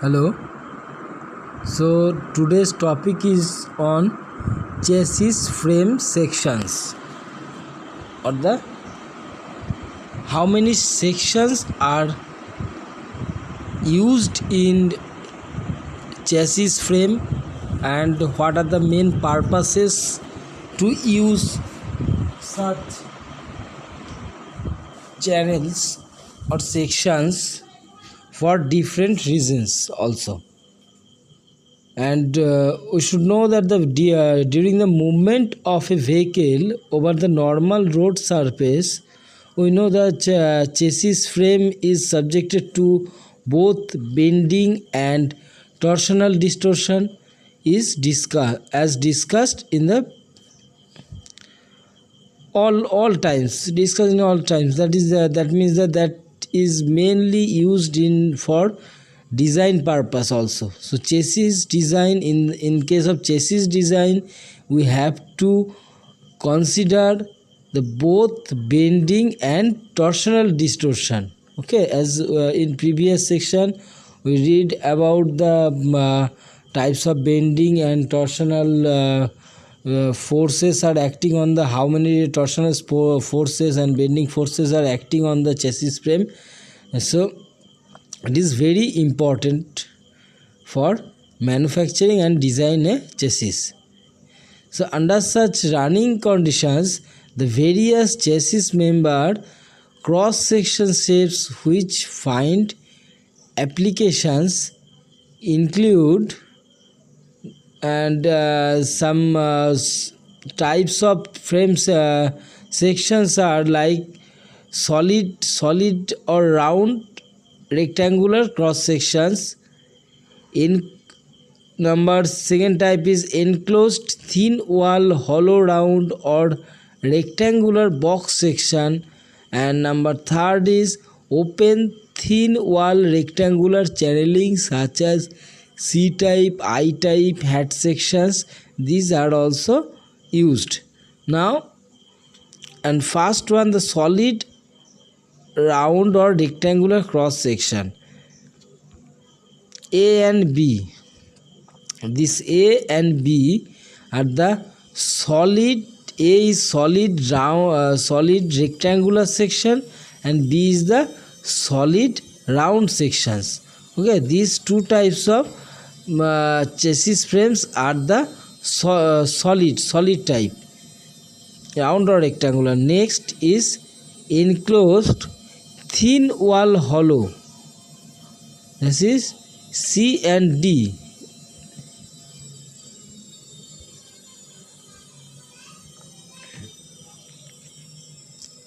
Hello. So today's topic is on chassis frame sections, or the how many sections are used in chassis frame and what are the main purposes to use such channels or sections for different reasons also. And we should know that during the movement of a vehicle over the normal road surface, we know that chassis frame is subjected to both bending and torsional distortion is discussed in the all times. That means that is mainly used in for design purpose also. So chassis design, in case of chassis design, we have to consider the both bending and torsional distortion. Okay, as in previous section we read about the types of bending and torsional forces are acting on the how many torsional forces and bending forces are acting on the chassis frame. So it is very important for manufacturing and design a chassis. So under such running conditions, the various chassis member cross section shapes which find applications include, and some types of frames sections are like solid or round rectangular cross sections. In second type is enclosed thin wall hollow round or rectangular box section, and number third is open thin wall rectangular channeling such as C type, I type hat sections. These are also used. Now, and first one, the solid round or rectangular cross section, A and B. This A and B are the solid. A is solid round, solid rectangular section, and B is the solid round sections. Okay, these two types of chassis frames are the solid type, round or rectangular. Next is enclosed thin wall hollow. This is C and D.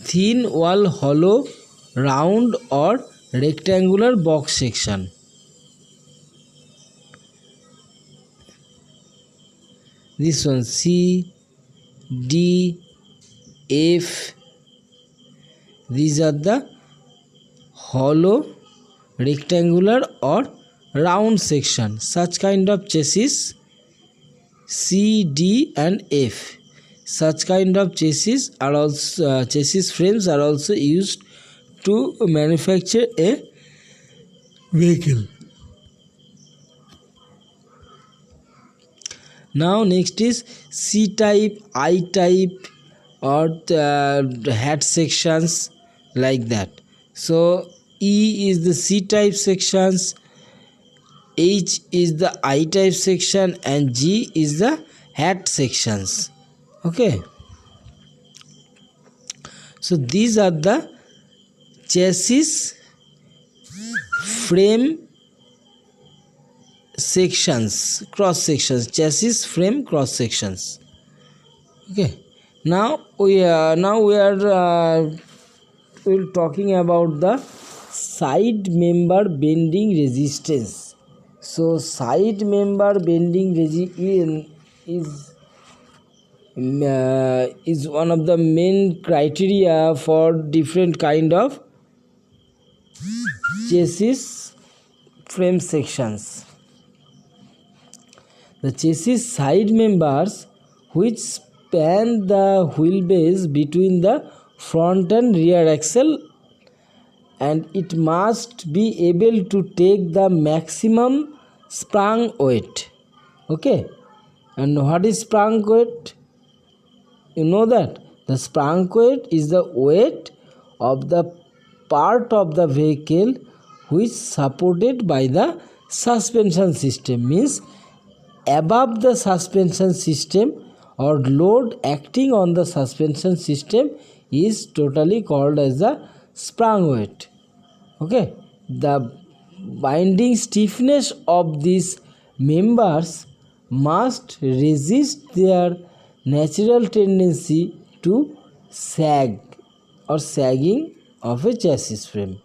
Thin wall hollow round or rectangular box section. This one C, D, F. These are the hollow rectangular or round section. Such kind of chassis C, D and F. Such kind of chassis are also chassis frames are also used to manufacture a vehicle. Now next is C type, I type, or hat sections like that. So E is the C type sections, H is the I type section, and G is the hat sections. Okay, so these are the chassis frame sections, cross sections, chassis frame cross sections. Okay, now we are we're talking about the side member bending resistance. So side member bending is one of the main criteria for different kind of chassis frame sections. The chassis side members which span the wheelbase between the front and rear axle and it must be able to take the maximum sprung weight. Okay, and what is sprung weight? You know that the sprung weight is the weight of the part of the vehicle which supported by the suspension system, means above the suspension system or load acting on the suspension system is totally called as the sprung weight. Okay, the binding stiffness of these members must resist their natural tendency to sag or sagging of a chassis frame.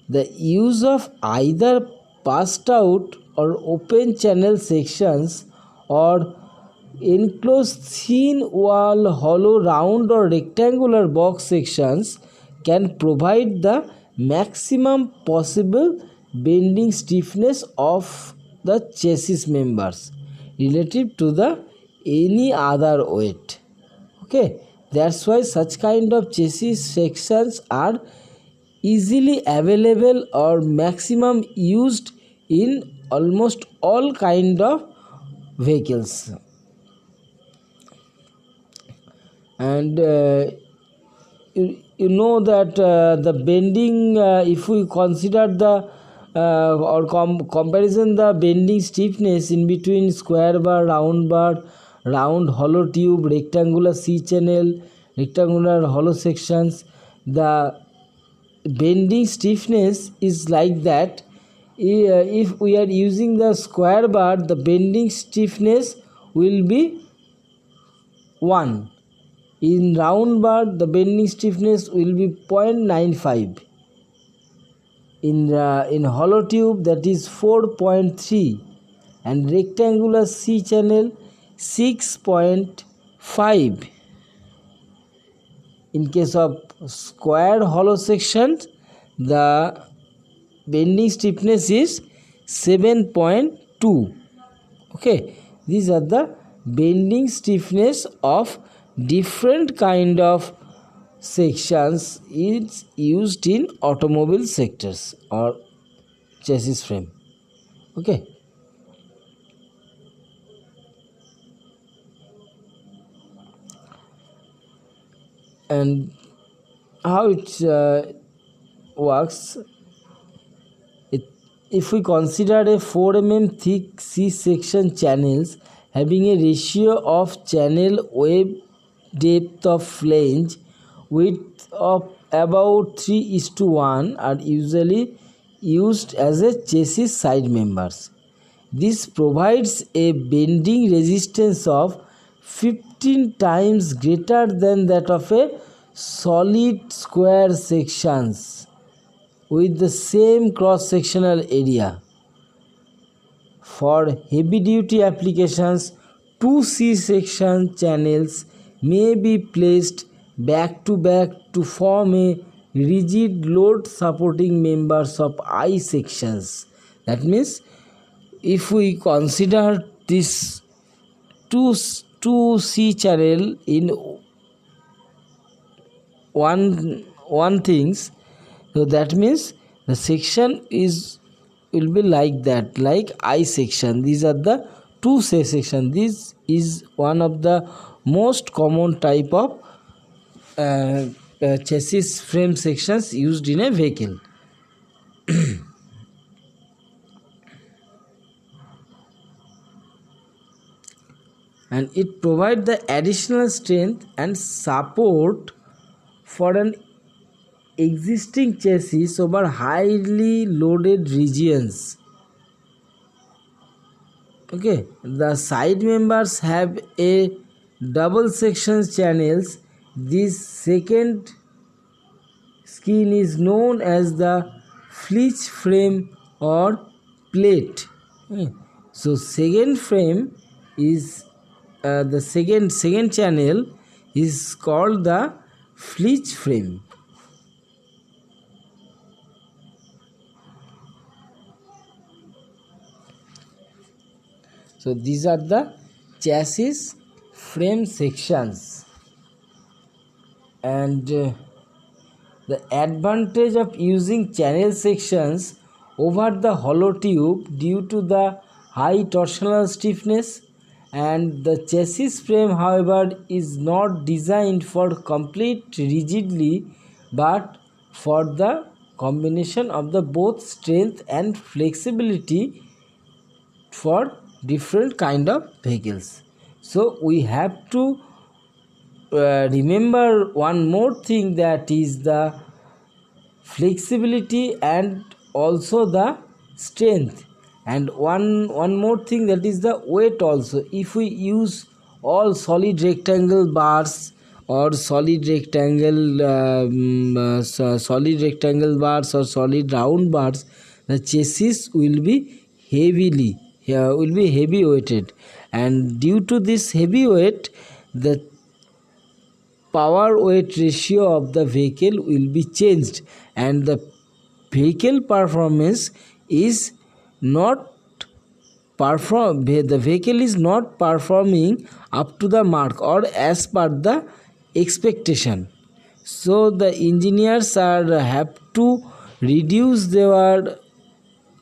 The use of either passed out or open channel sections or enclosed thin wall, hollow, round or rectangular box sections can provide the maximum possible bending stiffness of the chassis members relative to the any other weight. Okay, that's why such kind of chassis sections are easily available or maximum used in almost all kind of vehicles. And you know that the bending, if we consider the comparison the bending stiffness in between square bar, round hollow tube, rectangular C channel, rectangular hollow sections, the bending stiffness is like that. If we are using the square bar, the bending stiffness will be 1. In round bar, the bending stiffness will be 0.95. In hollow tube, that is 4.3, and rectangular C channel 6.5. In case of square hollow sections, the bending stiffness is 7.2. Okay, these are the bending stiffness of different kind of sections is used in automobile sectors or chassis frame. Okay, and how it works, if we consider a 4 mm thick C section channels having a ratio of channel wave depth of flange width of about 3:1 are usually used as a chassis side members. This provides a bending resistance of 15 times greater than that of a solid square sections with the same cross-sectional area. For heavy-duty applications, two C-section channels may be placed back-to-back to form a rigid load-supporting members of I sections. That means, if we consider this two C channel in one things, so that means the section will be like that, like I section. These are the two C section. This is one of the most common type of chassis frame sections used in a vehicle. And it provides the additional strength and support for an existing chassis over highly loaded regions. Okay, the side members have a double section channels. This second skin is known as the flitch frame or plate. So second frame is the second channel is called the flitch frame. So these are the chassis frame sections, and The advantage of using channel sections over the hollow tube due to the high torsional stiffness, and the chassis frame, however, is not designed for complete rigidity but for the combination of the both strength and flexibility for different kind of vehicles. So we have to remember one more thing, that is the flexibility and also the strength, and one more thing, that is the weight also. If we use all solid rectangle bars or solid rectangle solid rectangle bars or solid round bars, the chassis will be heavy weighted, and due to this heavy weight, the power weight ratio of the vehicle will be changed, and the vehicle performance is not the vehicle is not performing up to the mark or as per the expectation. So the engineers are have to reduce their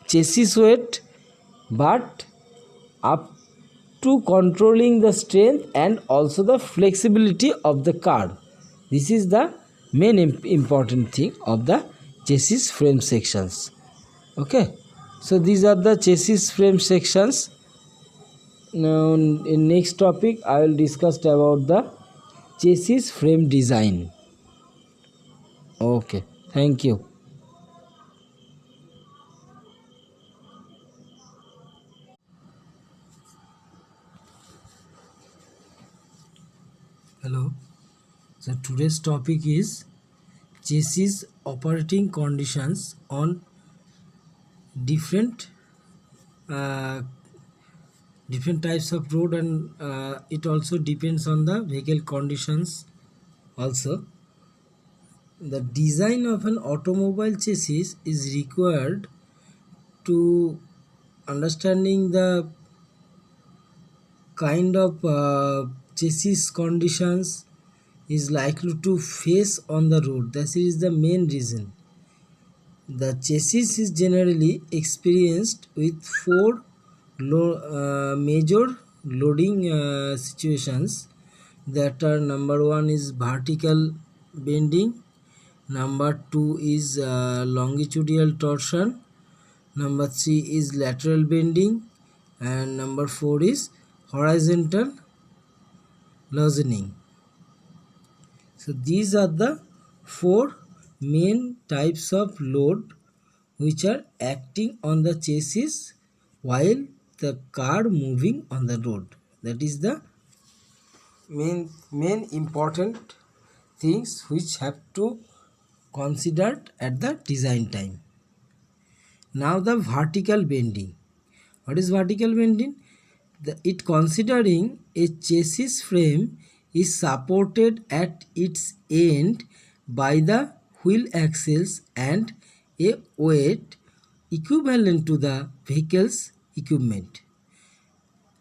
chassis weight, but up to controlling the strength and also the flexibility of the car. This is the main important thing of the chassis frame sections. Okay, so these are the chassis frame sections. Now in next topic I will discuss about the chassis frame design. Okay, thank you. Hello, so today's topic is chassis operating conditions on different uh, different types of road, and it also depends on the vehicle conditions also. The design of an automobile chassis is required to understanding the kind of chassis conditions is likely to face on the road. That is the main reason. The chassis is generally experienced with four major loading situations, that are: number one is vertical bending, number two is longitudinal torsion, number three is lateral bending, and number four is horizontal loosening. So these are the four main types of load which are acting on the chassis while the car moving on the road. That is the main important things which have to considered at the design time. Now the vertical bending. What is vertical bending? It considering a chassis frame is supported at its end by the wheel axles and a weight equivalent to the vehicle's equipment,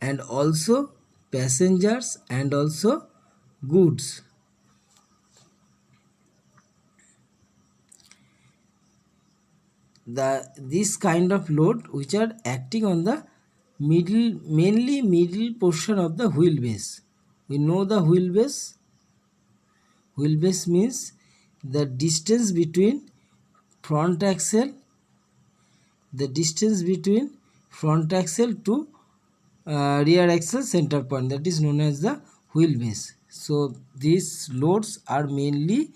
and also passengers and also goods. This kind of load which are acting on the mainly middle portion of the wheelbase. We know the wheelbase. Wheelbase means the distance between front axle, to rear axle center point, that is known as the wheelbase. So these loads are mainly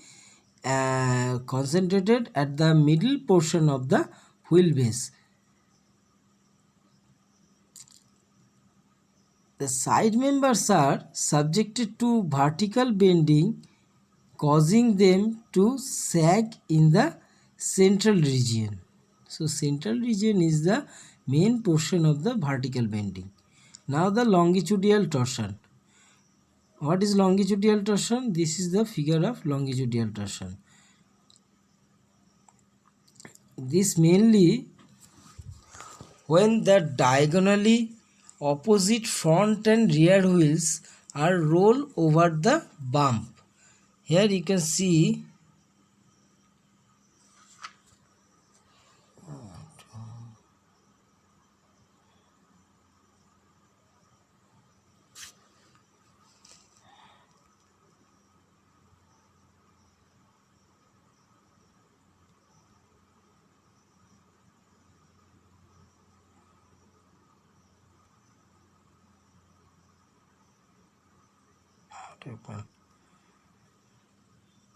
concentrated at the middle portion of the wheelbase. The side members are subjected to vertical bending, causing them to sag in the central region. So central region is the main portion of the vertical bending. Now the longitudinal torsion. What is longitudinal torsion? This is the figure of longitudinal torsion. This mainly when the diagonally opposite front and rear wheels are rolled over the bump. Here you can see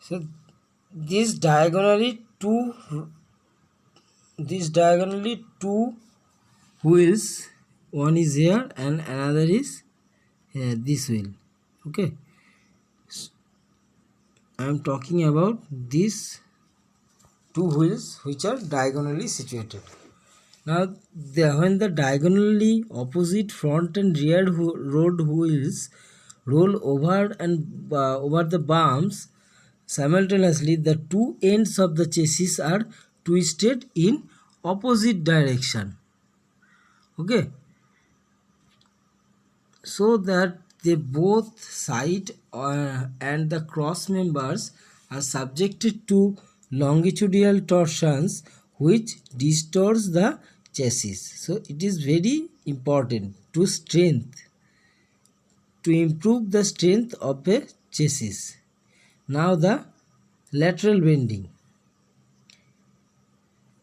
So this diagonally two wheels, one is here and another is here, this wheel. Okay, I am talking about these two wheels which are diagonally situated. Now, when the diagonally opposite front and rear road wheels roll over and over the bumps, simultaneously the two ends of the chassis are twisted in opposite direction. Okay, so that they both side and the cross members are subjected to longitudinal torsions which distorts the chassis. So it is very important to improve the strength of a chassis. Now the lateral bending.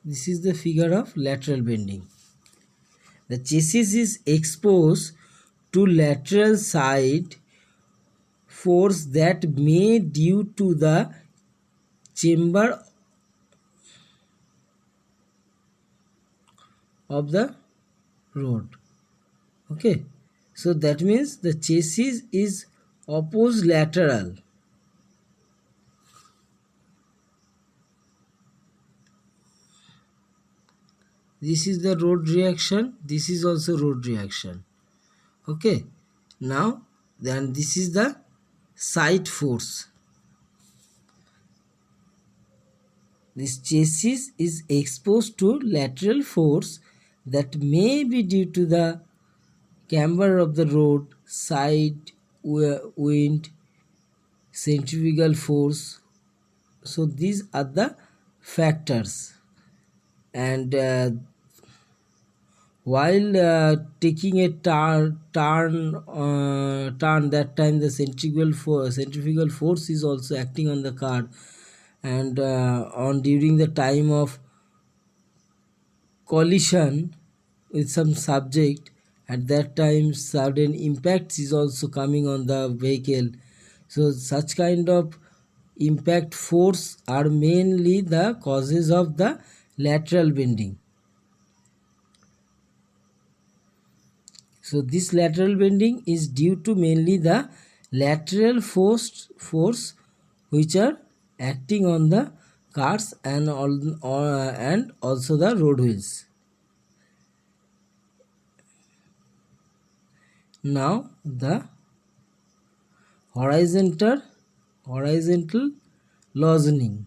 This is the figure of lateral bending. The chassis is exposed to lateral side force that may due to the chamber of the road. Okay, so that means the chassis is opposed lateral. This is the road reaction, this is also road reaction. Okay, now then this is the side force. This chassis is exposed to lateral force that may be due to the camber of the road, side wind, centrifugal force. So these are the factors. And while taking a turn, that time the centrifugal force is also acting on the car, and on during the time of collision with some subject, at that time sudden impacts is also coming on the vehicle. So such kind of impact force are mainly the causes of the lateral bending. So this lateral bending is due to mainly the lateral force which are acting on the cars and also the road wheels. Now the horizontal loosening.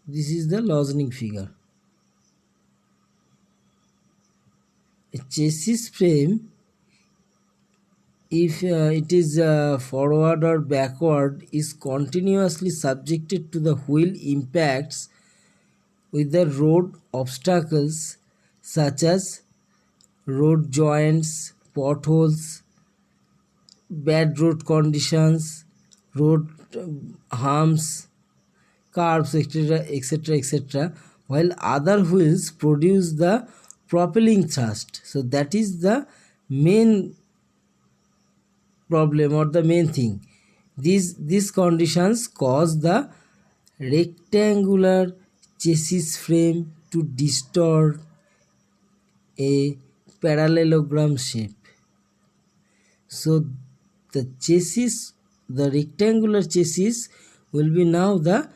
This is the loosening figure. A chassis frame, if it is forward or backward, is continuously subjected to the wheel impacts with the road obstacles such as road joints, potholes, bad road conditions, road humps, curves, etc., etc., etc., while other wheels produce the propelling thrust. So that is the main problem or the main thing. These conditions cause the rectangular chassis frame to distort a parallelogram shape. So the rectangular chassis will be now the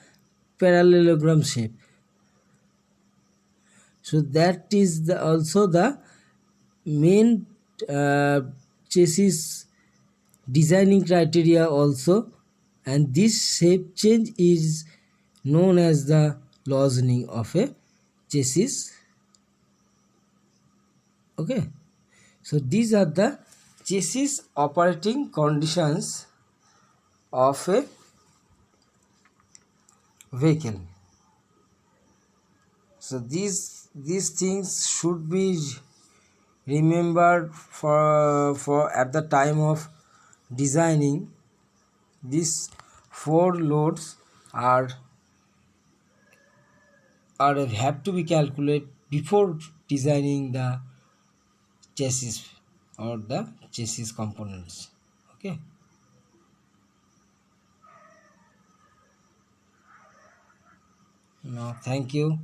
parallelogram shape. So that is also the main chassis designing criteria also, and this shape change is known as the loosening of a chassis. Okay, so these are the chassis operating conditions of a vehicle. So these things should be remembered for at the time of designing. These four loads are have to be calculated before designing the chassis or the chassis components. Okay. Okay, no, thank you.